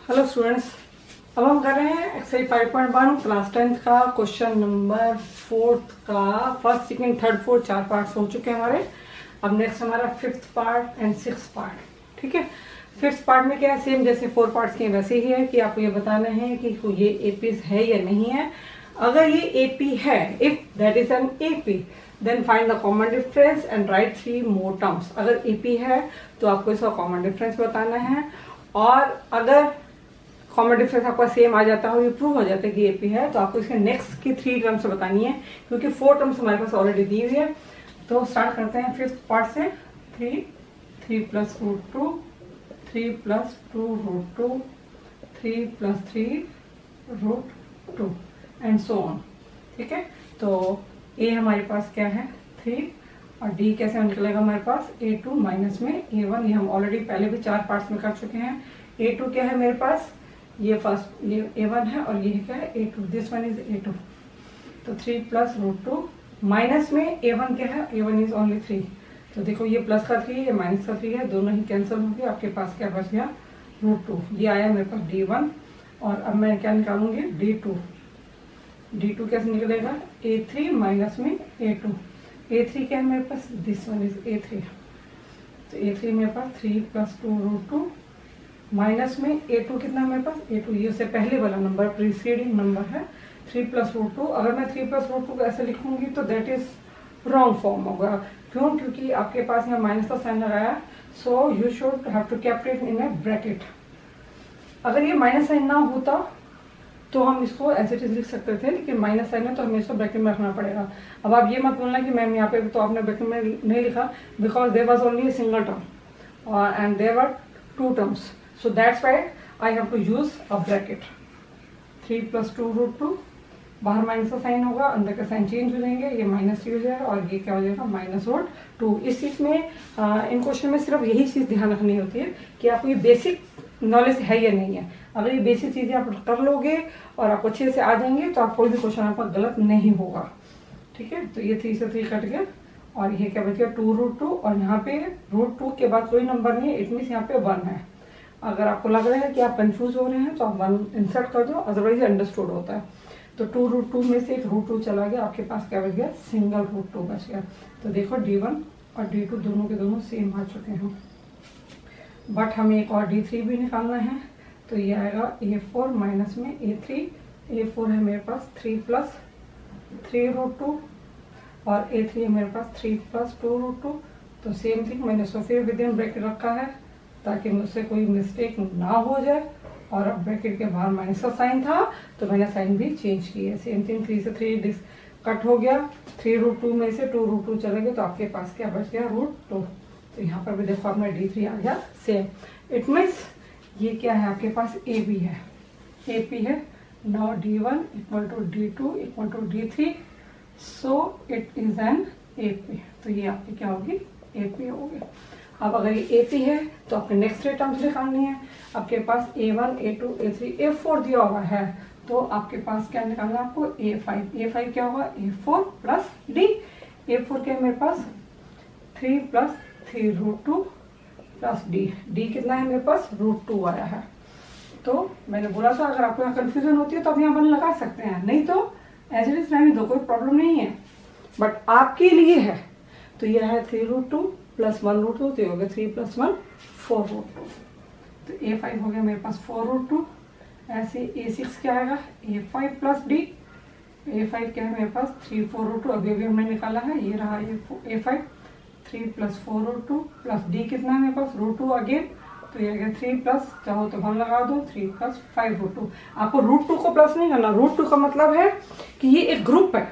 Hello students, अब हम कर रहे हैं एक्सरसाइज 5.1 क्लास 10th का क्वेश्चन नंबर 4 का first, second, third, fourth 4 parts हो चुके हैं हमारे। अब नेक्स्ट हमारा 5th part and 6th part. ठीक है, 5th पार्ट में क्या है, सेम जैसे 4 पार्ट्स के वैसे ही है कि आपको ये बताना है कि ये एपी है या नहीं है। अगर ये एपी है, if that is an AP, then find the common difference and write 3 more terms. अगर एपी है तो आपको इसका कॉमन डिफरेंस बताना है, और अगर कॉमन डिफरेंस आपका सेम आ जाता है, ये प्रूव हो जाता है कि एपी है, तो आपको इसके नेक्स्ट की 3 टर्म्स बतानी है, क्योंकि 4 टर्म्स हमारे पास ऑलरेडी दी हुई है। तो स्टार्ट करते हैं 5th पार्ट से। 3 plus root 2, 3 plus 2 root 2, 3 plus 3 root 2 and so on. ठीक है, तो ए हमारे पास क्या है 3, और डी कैसे निकलेगा हमारे पास a2 माइनस में a1। ये हम ऑलरेडी पहले भी 4 पार्ट्स में कर चुके हैं। a2 क्या है मेरे पास, ये फर्स्ट ये a1 है, और ये क्या है a2, this one is a2। तो 3 प्लस रूट 2 माइनस में a1 क्या है, a1 इज ओनली 3। तो देखो ये प्लस का 3 ये माइनस का 3 है, दोनों ही कैंसिल हो गए। आपके पास क्या बच गया रूट 2। ये आया मेरे पास d1, और अब मैं क्या निकालूंगी d2। d2 कैसे निकलेगा a3 माइनस में a2। a3 क्या है मेरे पास, दिस वन इज a3। तो a3 मेरे पास 3 प्लस 2 रूट 2 माइनस में a2 कितना है मेरे पास, a2 ये उससे पहले वाला नंबर प्रीसीडिंग नंबर है 3 प्लस रूट 2। अगर मैं 3 प्लस रूट 2 को ऐसे लिखूंगी तो दैट इज रॉन्ग फॉर्म होगा। क्यों, क्योंकि आपके पास यहाँ माइनस का साइन लगाया, so you should have to keep it in a bracket. अगर ये माइनस साइन ना होता तो हम इसको एज इट इज लिख सकते थे, लेकिन माइनस साइन है तो हमें इसको ब्रैकेट में रखना पड़ेगा। अब आप ये मत बोलना कि मैम यहाँ पे तो आपने ब्रैकेट में नहीं लिखा, because there was only a single term and there were 2 terms, so that's why I have to use a bracket। 3 plus 2 root 2, बाहर माइनस का साइन होगा, अंदर का साइन चेंज हो जाएंगे, ये माइनस हो जाएगा और ये क्या हो जाएगा माइनस रूट 2। इस चीज में इन क्वेश्चन में सिर्फ यही चीज ध्यान रखनी होती है कि आपको ये बेसिक नॉलेज है या नहीं है। अगर ये बेसिक चीजें आप कर लोगे और आप अच्छे से आ जाएंगे तो आप कोई भी क्वेश्चन आपका गलत नहीं होगा। ठीक है, तो ये 3 से 3 कट गया, और ये क्या बच गया 2 रूट 2, और यहाँ पे रूट 2 के बाद कोई नंबर नहीं है, इट मीन्स यहाँ पे 1 है। अगर आपको लग रहा है कि आप कंफ्यूज हो रहे हैं तो आप 1 इंसर्ट कर दो, अदरवाइज अंडरस्टूड होता है। तो 2 रूट 2 में से एक रूट 2 चला गया, आपके पास क्या बच गया सिंगल रूट 2 बच गया। तो देखो d1 और d2 दोनों के दोनों सेम आ चुके हैं, बट हमें एक और d3 भी निकालना है। तो ये आएगा a4 माइनस में a3। a4 है मेरे पास 3 प्लस 3 रूट 2, और a3 है मेरे पास 3 प्लस 2 रूट 2। तो सेम थिंग मैंने इसको फिर विद इन ब्रैकेट रखा है ताकि मुझसे कोई मिस्टेक ना हो जाए। और अब ब्रैकेट के बाहर माइनस का साइन था तो मैंने साइन भी चेंज किया। सेम थिंग 3 से 3 कट हो गया, 3 रूट 2 में से 2 रूट 2 चले गए, तो आपके पास क्या बच गया रूट 2। तो यहाँ पर भी देखो आपने d3 आ गया सेम। इट मीन्स ये क्या है आपके पास ए बी है, ए पी है। Now d1 equal to d2 equal to d3, so it is an A P. तो ये आपकी क्या होगी ए पी होगी। अब अगर ये एपी है तो आपने नेक्स्ट 3 टर्म्स निकालनी है। आपके पास a1 a2 a3 a4 दिया हुआ है, तो आपके पास क्या निकालना है आपको a5। a5 क्या होगा a4 प्लस d। a4 क्या है मेरे पास 3 प्लस 3 रूट 2 प्लस d कितना है मेरे पास रूट 2 आया है। तो मैंने बोला था अगर आपको यहाँ कंफ्यूजन होती है तो आप यहाँ 1 लगा सकते हैं, नहीं तो एज इट इज रहने दो, कोई प्रॉब्लम नहीं है, बट आपके लिए है। तो यह है 3 रूट 2 प्लस 1 रूट 2, तो हो गया 3 प्लस 1 4 रूट 2। तो a5 हो गया मेरे पास 4 रूट 2। ऐसे a6 क्या आएगा a5 प्लस d। a5 क्या है मेरे पास 3 4 रूट 2, अभी हमने निकाला है, ये रहा a5 3 plus 4 root 2 plus d कितना है मेरे पास रूट 2 अगेन। तो ये आ गया 3 प्लस, चाहो तो 1 लगा दो, 3 प्लस 5 रूट 2। आपको रूट 2 को प्लस नहीं करना, रूट 2 का मतलब है कि ये एक ग्रुप है,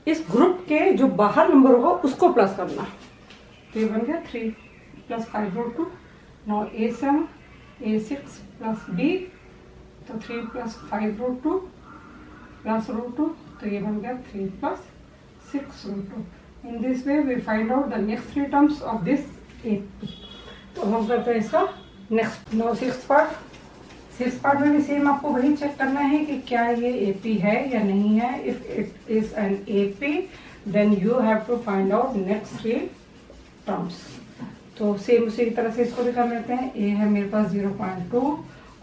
इस ग्रुप के जो बाहर नंबर होगा उसको प्लस करना। तो ये बन गया 3 plus 5 root 2। Now a7 a6 plus d, तो 3 प्लस 5 रूट 2 प्लस रूट 2, तो ये बन गया 3 plus 6 root 2। In this way we find out the next 3 terms of this AP। तो हम करते हैं इसका नेक्स्ट। नाउ 6th पार्ट में भी सेम आपको वही चेक करना है कि क्या ये AP है या नहीं है। If it is an AP then you have to find out next 3 terms. तो सेम उसी तरह से इसको भी कर लेते हैं। ए है मेरे पास 0.2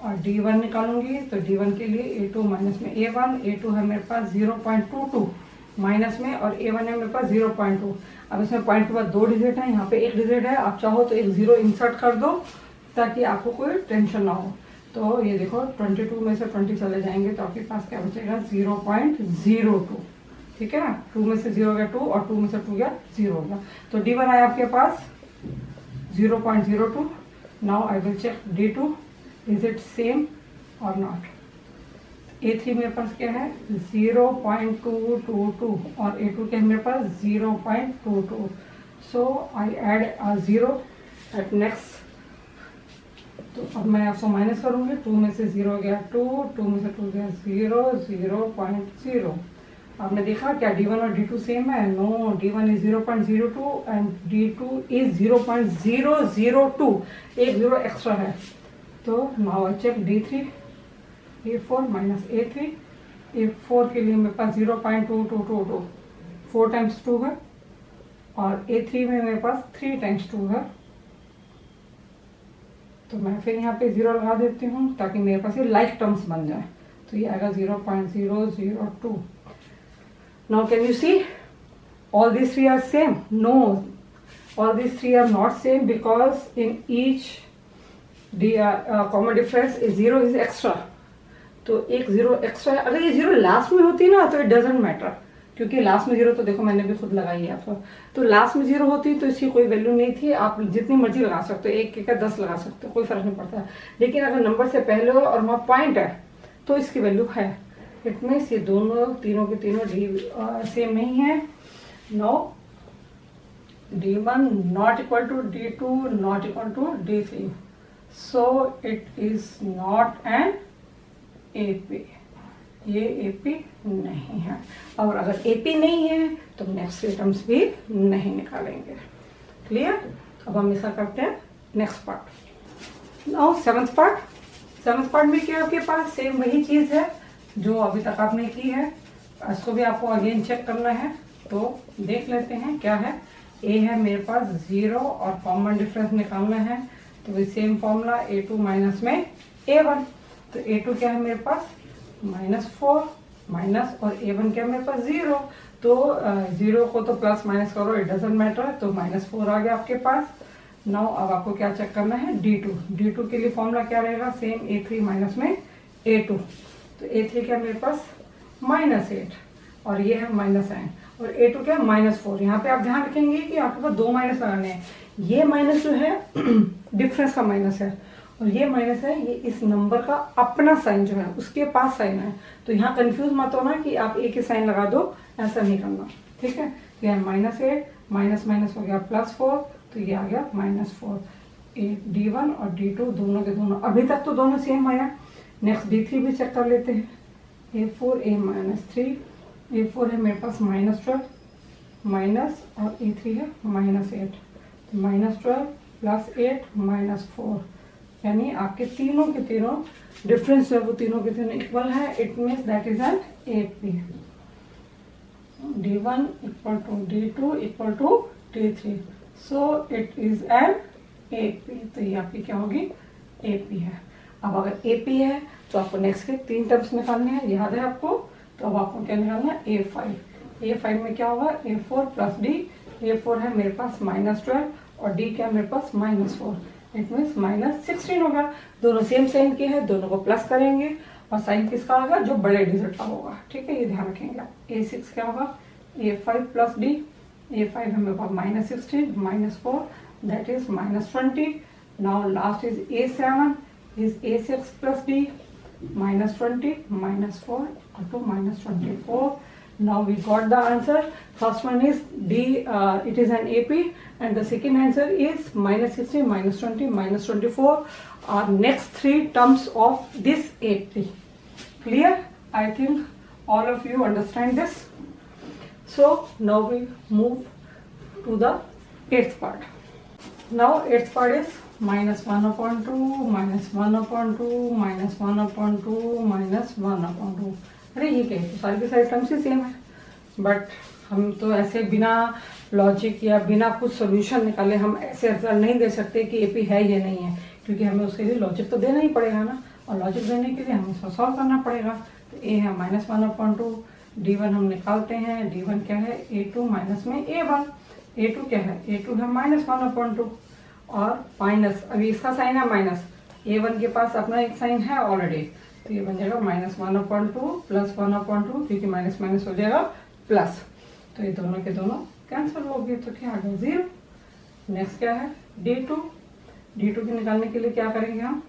और D1 निकालूंगी तो D1 के लिए A2 माइनस में A1, A2 है मेरे पास 0.22 माइनस में और A1 है मेरे पास 0.2। अब इसमें पॉइंट के बाद 2 डिजिट है, यहाँ पे 1 डिजिट है, आप चाहो तो एक 0 इंसर्ट कर दो ताकि आपको कोई टेंशन ना हो। तो ये देखो 22 में से 20 चले जाएंगे तो आपके पास क्या बचेगा 0.02, ठीक है ना। 2 में से 0 गया 2 और 2 में से 2 गया 0 हो गया। तो D1 आया आपके पास 0.02। Now I will check D2 is it same or not. A3 मेरे पास क्या है 0.222 और A2 क्या है मेरे पास 0.22। सो आई एड 0 एट नेक्स्ट। तो अब मैं आपको माइनस करूंगी, 2 में से 0 गया 2, 2 में से 2 गया 0, 0.0। आपने देखा क्या D1 और D2 सेम है? No, D1 is 0.02 and D2 is 0.002, एक 0 एक्स्ट्रा है। तो now I check D3, A4 minus A3। A4 के लिए मेरे पास 0.2222, 4 टाइम्स 2 है और A3 में मेरे पास 3 टाइम्स 2 है। तो मैं फिर यहाँ पे 0 लगा देती हूँ ताकि मेरे पास ये लाइक टर्म्स बन जाए। तो ये आएगा 0.002। Now can you see all these 3 are same? No, all these 3 are not same because in each the common difference is 0 is extra। तो एक 0 एक्स्ट्रा है। अगर ये 0 लास्ट में होती ना तो इट डजेंट मैटर, क्योंकि लास्ट में 0 तो देखो मैंने भी खुद लगाई है आपको। तो लास्ट में 0 होती तो इसकी कोई वैल्यू नहीं थी, आप जितनी मर्जी लगा सकते हो, 1 का 10 लगा सकते हो, कोई फर्क नहीं पड़ता। लेकिन अगर नंबर से पहले हो और वहाँ पॉइंट है तो इसकी वैल्यू है। इट मीन्स ये दोनों तीनों के तीनों डी सेम नहीं है। No, D1 not equal to D2 not equal to D3, so it is not an AP। ये AP नहीं है। और अगर AP नहीं है तो नेक्स्ट टर्म्स भी नहीं निकालेंगे। क्लियर? अब हम ऐसा करते हैं next part. Now seventh part में क्या आपके पास सेम वही चीज है जो अभी तक आपने की है। इसको भी आपको अगेन चेक करना है, तो देख लेते हैं क्या है। A है मेरे पास 0 और कॉमन डिफरेंस निकालना है, तो वही सेम फॉर्मूला A2 माइनस में A1। तो A2 क्या है मेरे पास -4 माइनस और A1 क्या है मेरे पास 0। तो 0 को तो प्लस माइनस करो, इट डजेंट मैटर। तो -4 आ गया आपके पास। नाउ अब आपको क्या चेक करना है D2 के लिए फॉर्मूला क्या रहेगा सेम A3 माइनस में A2। तो A3 क्या मेरे पास -8 और ये है -9 और A2 क्या -4। यहाँ पे आप ध्यान रखेंगे कि आपके पास 2 माइनस लगाने हैं। ये माइनस जो है डिफरेंस का माइनस है और ये माइनस है ये इस नंबर का अपना साइन जो है उसके पास साइन है। तो यहाँ कंफ्यूज मत होना कि आप एक ही साइन लगा दो, ऐसा नहीं करना, ठीक है। तो यह -8 माइनस माइनस हो गया +4, तो ये आ गया -4। D1 और D2 दोनों के दोनों अभी तक तो दोनों सेम आया। नेक्स्ट D3 भी चेक कर लेते हैं। A4 A-3, A4 है मेरे पास -12 माइनस और A3 है -8। तो -12 + 8 -4, यानी आपके तीनों के तीनों डिफरेंस है वो तीनों के तीनों इक्वल है। It means that is an AP। D1 equal to D2 equal to D3, so it is an AP। तो ये आपकी क्या होगी AP है। अब अगर AP है तो आपको नेक्स्ट के 3 टर्म्स निकालने हैं, याद है आपको। तो अब आपको क्या निकालना है A5 में क्या होगा A4 + D। A4 है मेरे पास -12 और D क्या है मेरे पास -4। इट मीन्स -16 होगा। दोनों सेम साइन के हैं, दोनों को प्लस करेंगे और साइन किसका होगा जो बड़े डिजिट का होगा, ठीक है। ये ध्यान रखेंगे आप। A6 क्या होगा A5 + D। A5 है मेरे पास -16 -4 that is -20। Now last is A7 is A6 + D -20 -4 to -24. Now we got the answer. First one is D, it is an AP, and the second answer is -16 -20 -24 are next 3 terms of this AP. Clear? I think all of you understand this. So now we move to the 8th part. Now 8th part is -1/2 -1/2 -1/2 -1/2। अरे ये क्या है, सारी की सारी terms ही same है, but हम तो ऐसे बिना लॉजिक या बिना कुछ सोल्यूशन निकाले हम ऐसे आंसर नहीं दे सकते कि AP है या नहीं है, क्योंकि हमें उसके लिए लॉजिक तो देना ही पड़ेगा ना। और लॉजिक देने के लिए हमें इसको सॉल्व करना पड़ेगा। तो ए है -1/2, D1 हम निकालते हैं, D1 क्या है A2 माइनस में A1, A2 क्या है A2 है -1/2 और माइनस, अभी इसका साइन है माइनस, A1 के पास अपना एक साइन है ऑलरेडी, तो ये बन जाएगा -1/2 प्लस 1/2, क्योंकि माइनस माइनस हो जाएगा प्लस, तो ये दोनों के दोनों कैंसिल हो गए, तो क्या आ गया 0। नेक्स्ट क्या है D2, D2 के निकालने के लिए क्या करेंगे हम,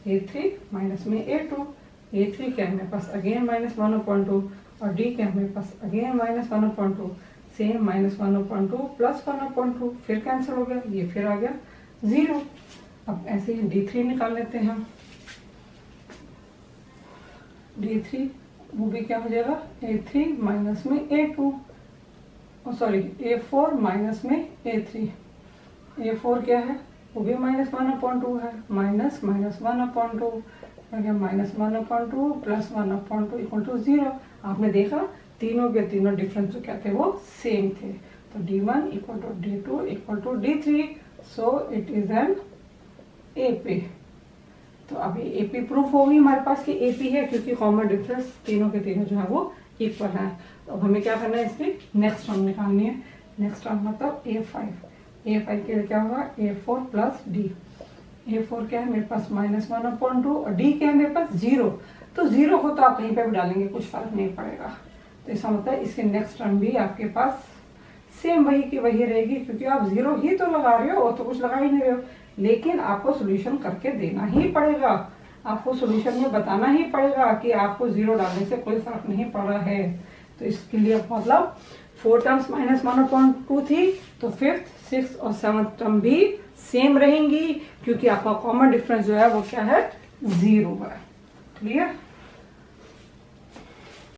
A3 माइनस में A2, A3 क्या है मेरे पास अगेन -1/2 और D क्या है मेरे पास अगेन -1/2, सेम -1/2 प्लस 1/2, फिर कैंसिल हो गया, ये फिर आ गया 0। अब ऐसे ही D3 निकाल लेते हैं हम, D3 वो भी क्या हो जाएगा A3 माइनस में A2, सॉरी A4 माइनस में A3, A4 क्या है वो भी -1/2 है, माइनस -1/2 -1/2 प्लस 1/2 इक्वल टू 0। आपने देखा तीनों के तीनों डिफरेंस जो क्या थे वो सेम थे, तो D1 equal to D2 equal to D3, so it is an AP। तो अभी AP प्रूफ होगी हमारे पास कि AP है, क्योंकि कॉमन डिफरेंस तीनों के तीनों जो है वो इक्वल है। तो अब हमें क्या करना है, इसकी नेक्स्ट टर्म निकालनी है। नेक्स्ट टर्म मतलब A5 के लिए क्या होगा A4 प्लस D। A4 क्या है मेरे पास -1/2 और D क्या है मेरे पास 0, तो 0 को तो आप कहीं पे भी डालेंगे कुछ फर्क नहीं पड़ेगा, तो इसका मतलब इसके नेक्स्ट टर्म भी आपके पास सेम वही की वही रहेगी, क्योंकि आप 0 ही तो लगा रहे हो और तो कुछ लगा ही नहीं रहे हो, लेकिन आपको सोल्यूशन करके देना ही पड़ेगा, आपको सोल्यूशन में बताना ही पड़ेगा कि आपको 0 डालने से कोई फर्क नहीं पड़ रहा है। तो इसके लिए मतलब 4 टर्म्स -1/2 थी, तो 5th 6th और 7th टर्म भी सेम रहेंगी, क्योंकि आपका कॉमन डिफरेंस जो है वो क्या है 0 है। क्लियर।